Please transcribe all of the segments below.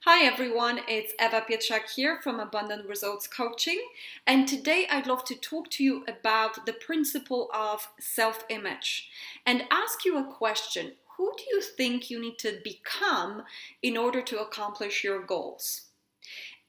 Hi everyone, it's Eva Pietrzak here from Abundant Results Coaching, and today I'd love to talk to you about the principle of self-image and ask you a question. Who do you think you need to become in order to accomplish your goals?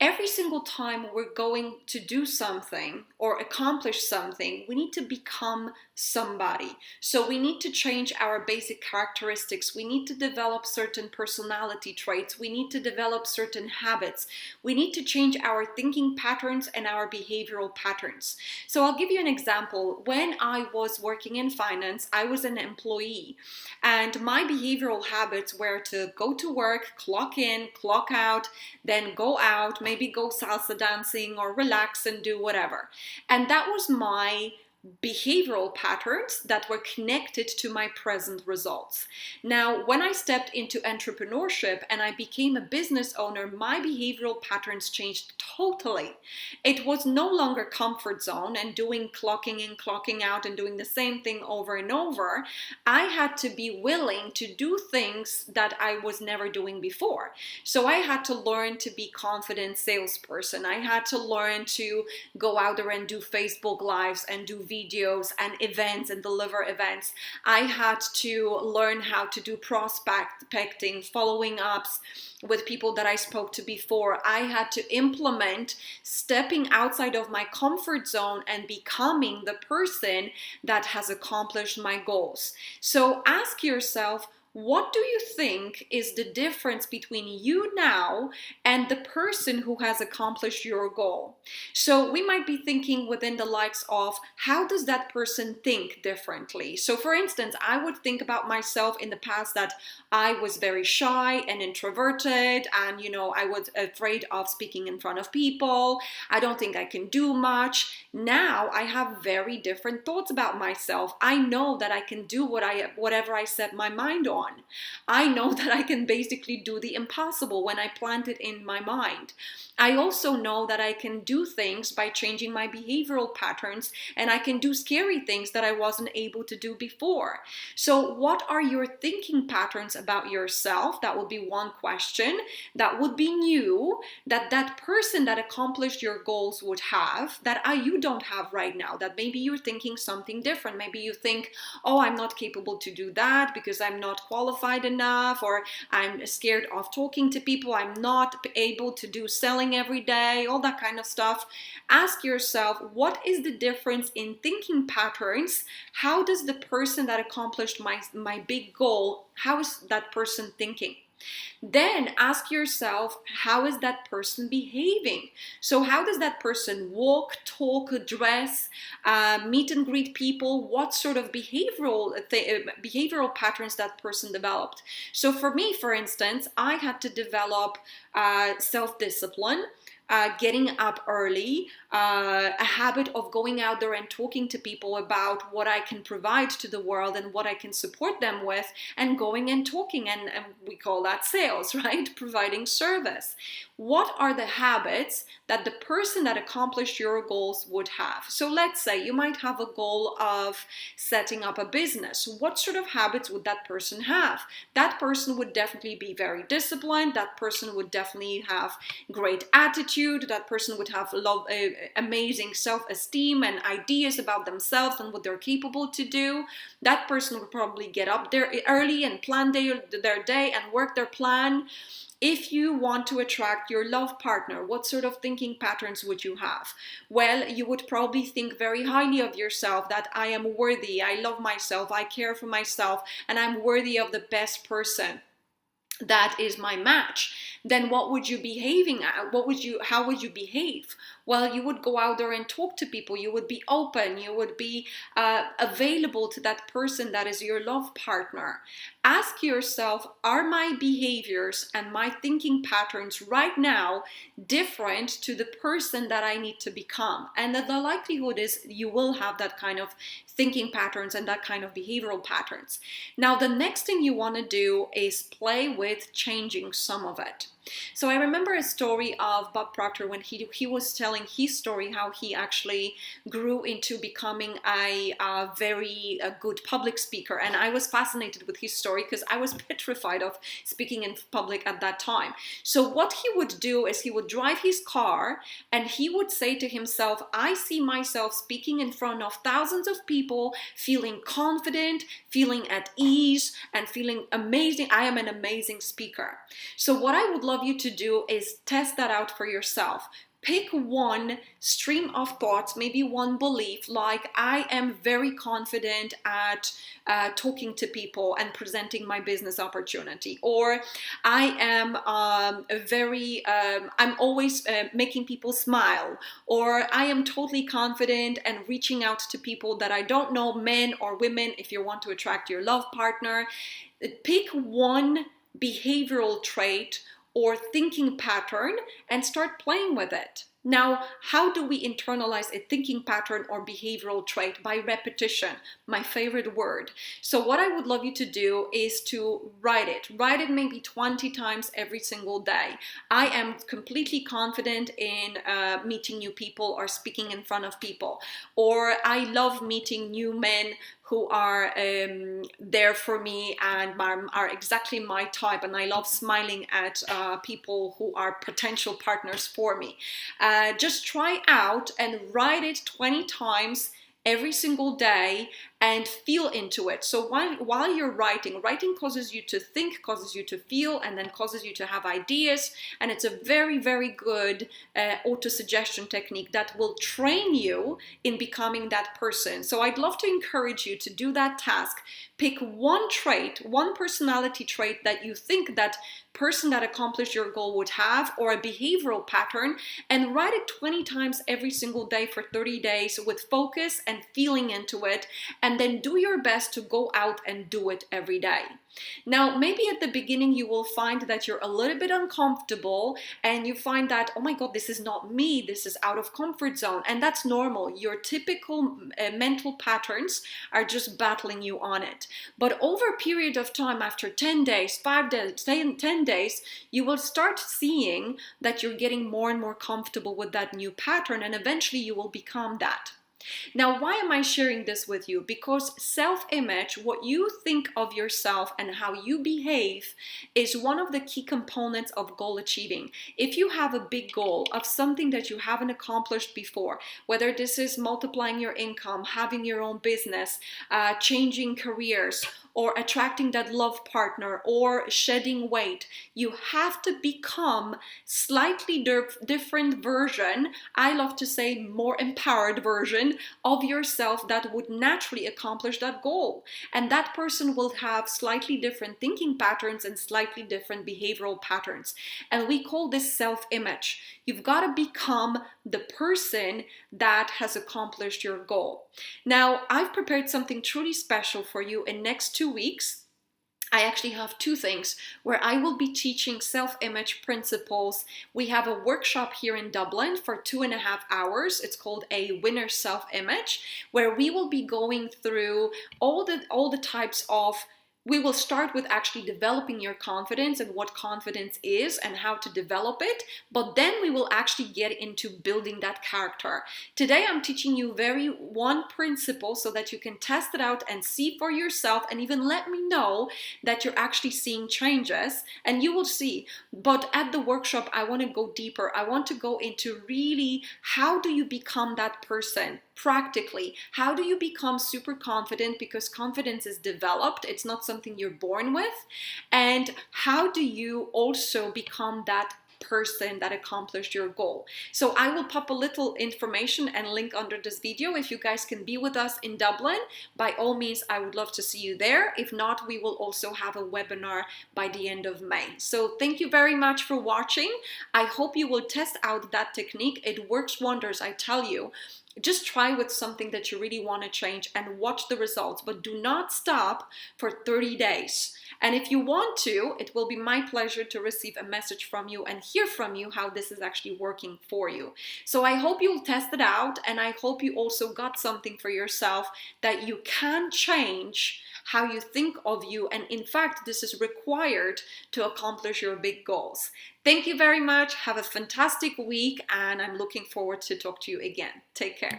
Every single time we're going to do something or accomplish something, we need to become somebody. So we need to change our basic characteristics. We need to develop certain personality traits. We need to develop certain habits. We need to change our thinking patterns and our behavioral patterns. So I'll give you an example. When I was working in finance, I was an employee, and my behavioral habits were to go to work, clock in, clock out, then go out, maybe go salsa dancing or relax and do whatever. And that was my behavioral patterns that were connected to my present results. Now, when I stepped into entrepreneurship and I became a business owner, my behavioral patterns changed totally. It was no longer comfort zone and doing clocking in, clocking out and doing the same thing over and over. I had to be willing to do things that I was never doing before. So I had to learn to be confident salesperson. I had to learn to go out there and do Facebook Lives and do videos and events and deliver events. I had to learn how to do prospecting, following ups with people that I spoke to before. I had to implement stepping outside of my comfort zone and becoming the person that has accomplished my goals. So ask yourself, what do you think is the difference between you now and the person who has accomplished your goal? So we might be thinking within the likes of, how does that person think differently? So for instance, I would think about myself in the past that I was very shy and introverted, and I was afraid of speaking in front of people. I don't think I can do much. Now I have very different thoughts about myself. I know that I can do whatever I set my mind on. I know that I can basically do the impossible when I plant it in my mind. I also know that I can do things by changing my behavioral patterns, and I can do scary things that I wasn't able to do before. So what are your thinking patterns about yourself? That would be one question. That would be new, that person that accomplished your goals would have, that you don't have right now, that maybe you're thinking something different. Maybe you think, oh, I'm not capable to do that because I'm not qualified enough, or I'm scared of talking to people, I'm not able to do selling every day, all that kind of stuff. Ask yourself, what is the difference in thinking patterns? How does the person that accomplished my big goal, how is that person thinking? Then ask yourself, how is that person behaving? So how does that person walk, talk, dress, meet and greet people? What sort of behavioral patterns that person developed? So for me, for instance, I had to develop self-discipline. Getting up early, a habit of going out there and talking to people about what I can provide to the world and what I can support them with, and going and talking, and we call that sales, right? Providing service. What are the habits that the person that accomplished your goals would have? So let's say you might have a goal of setting up a business. What sort of habits would that person have? That person would definitely be very disciplined. That person would definitely have great attitude. That person would have amazing self-esteem and ideas about themselves and what they're capable to do. That person would probably get up there early and plan their day and work their plan. If you want to attract your love partner, what sort of thinking patterns would you have? Well, you would probably think very highly of yourself, that I am worthy, I love myself, I care for myself, and I'm worthy of the best person. That is my match. Then what would you behaving at? How would you behave? Well, you would go out there and talk to people. You would be open. You would be available to that person that is your love partner. Ask yourself, are my behaviors and my thinking patterns right now different to the person that I need to become? And the likelihood is you will have that kind of thinking patterns and that kind of behavioral patterns. Now, the next thing you want to do is play with changing some of it. So I remember a story of Bob Proctor when he was telling his story, how he actually grew into becoming a very good public speaker. And I was fascinated with his story because I was petrified of speaking in public at that time. So what he would do is he would drive his car and he would say to himself, I see myself speaking in front of thousands of people, feeling confident, feeling at ease, and feeling amazing. I am an amazing speaker. So what I would love you to do is test that out for yourself. Pick one stream of thoughts, maybe one belief, like I am very confident at talking to people and presenting my business opportunity, or I am I'm always making people smile, or I am totally confident and reaching out to people that I don't know, men or women, if you want to attract your love partner. Pick one behavioral trait or thinking pattern and start playing with it. Now, how do we internalize a thinking pattern or behavioral trait? By repetition, my favorite word. So what I would love you to do is to write it. Write it maybe 20 times every single day. I am completely confident in meeting new people or speaking in front of people. Or I love meeting new men who are there for me and are exactly my type, and I love smiling at people who are potential partners for me. Just try out and write it 20 times every single day and feel into it. So while you're writing causes you to think, causes you to feel, and then causes you to have ideas. And it's a very, very good auto-suggestion technique that will train you in becoming that person. So I'd love to encourage you to do that task. Pick one trait, one personality trait that you think that person that accomplished your goal would have, or a behavioral pattern, and write it 20 times every single day for 30 days with focus and feeling into it, and then do your best to go out and do it every day. Now, maybe at the beginning you will find that you're a little bit uncomfortable and you find that, oh my God, this is not me, this is out of comfort zone, and that's normal. Your typical mental patterns are just battling you on it. But over a period of time, after 10 days, 5 days, 10 days, you will start seeing that you're getting more and more comfortable with that new pattern, and eventually you will become that. Now, why am I sharing this with you? Because self-image, what you think of yourself and how you behave, is one of the key components of goal achieving. If you have a big goal of something that you haven't accomplished before, whether this is multiplying your income, having your own business, changing careers, or attracting that love partner, or shedding weight, you have to become slightly different version, I love to say more empowered version of yourself that would naturally accomplish that goal. And that person will have slightly different thinking patterns and slightly different behavioral patterns. And we call this self-image. You've got to become the person that has accomplished your goal. Now, I've prepared something truly special for you in next 2 weeks. I actually have 2 things where I will be teaching self-image principles. We have a workshop here in Dublin for 2.5 hours. It's called A Winner Self-Image, where we will be going through all the types of. We will start with actually developing your confidence and what confidence is and how to develop it, but then we will actually get into building that character. Today I'm teaching you one principle so that you can test it out and see for yourself, and even let me know that you're actually seeing changes, and you will see. But at the workshop, I want to go deeper. I want to go into really how do you become that person practically. How do you become super confident? Because confidence is developed. It's not something you're born with. And how do you also become that person that accomplished your goal? So I will pop a little information and link under this video. If you guys can be with us in Dublin, by all means, I would love to see you there. If not, we will also have a webinar by the end of May. So thank you very much for watching. I hope you will test out that technique. It works wonders, I tell you. Just try with something that you really want to change and watch the results, but do not stop for 30 days. And if you want to, it will be my pleasure to receive a message from you and hear from you how this is actually working for you. So I hope you'll test it out, and I hope you also got something for yourself that you can change how you think of you. And in fact, this is required to accomplish your big goals. Thank you very much. Have a fantastic week, and I'm looking forward to talk to you again. Take care.